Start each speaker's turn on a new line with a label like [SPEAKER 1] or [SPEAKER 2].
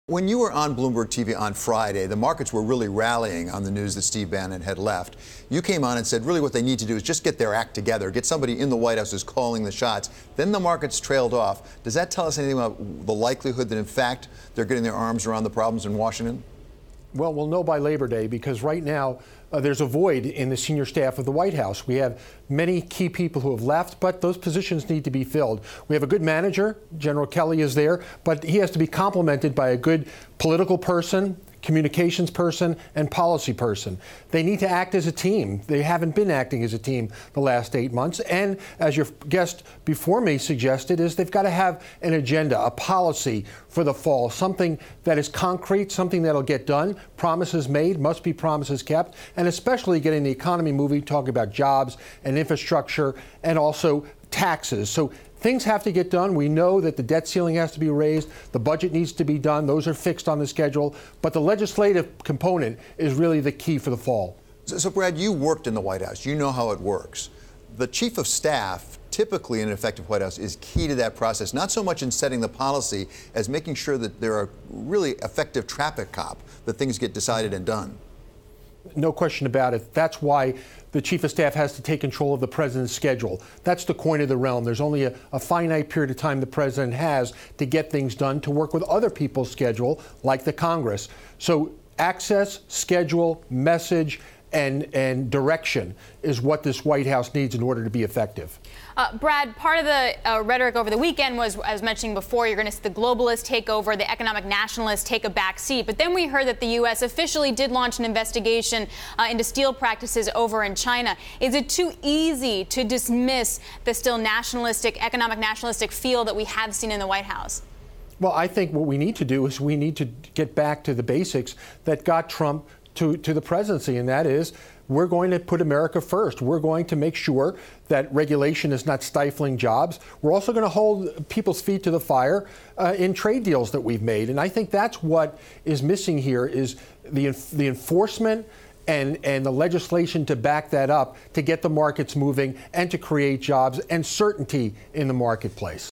[SPEAKER 1] When you were on Bloomberg TV on Friday, the markets were really rallying on the news that Steve Bannon had left. You came on and said really what they need to do is just get their act together, get somebody in the White House who's calling the shots. Then the markets trailed off. Does that tell us anything about the likelihood that, in fact, they're getting their arms around the problems in Washington?
[SPEAKER 2] Well, we'll know by Labor Day, because right now there's a void in the senior staff of the White House. We have many key people who have left, but those positions need to be filled. We have a good manager. General Kelly is there, but he has to be complemented by a good political person, communications person, and policy person. They need to act as a team. They haven't been acting as a team the last 8 months. And as your guest before me suggested, is they've got to have an agenda, a policy for the fall, something that is concrete, something that'll get done. Promises made must be promises kept, and especially getting the economy moving, talking about jobs and infrastructure and also taxes. So things have to get done. We know that the debt ceiling has to be raised. The budget needs to be done. Those are fixed on the schedule. But the legislative component is really the key for the fall.
[SPEAKER 1] So, Brad, you worked in the White House. You know how it works. The chief of staff, typically in an effective White House, is key to that process, not so much in setting the policy as making sure that there are really effective traffic cop, that things get decided and done.
[SPEAKER 2] No question about it. That's why the chief of staff has to take control of the president's schedule. That's the coin of the realm. There's only a finite period of time the president has to get things done, to work with other people's schedule, like the Congress. So access, schedule, message, and direction is what this White House needs in order to be effective.
[SPEAKER 3] Brad, part of the rhetoric over the weekend was, as I was mentioning before, you're going to see the globalists take over, the economic nationalists take a back seat. But then we heard that the U.S. officially did launch an investigation into steel practices over in China. Is it too easy to dismiss the still nationalistic, economic nationalistic feel that we have seen in the White House?
[SPEAKER 2] Well, I think what we need to do is we need to get back to the basics that got Trump to the presidency, and that is we're going to put America first. We're going to make sure that regulation is not stifling jobs. We're also going to hold people's feet to the fire in trade deals that we've made. And I think that's what is missing here is the enforcement and the legislation to back that up, to get the markets moving and to create jobs and certainty in the marketplace.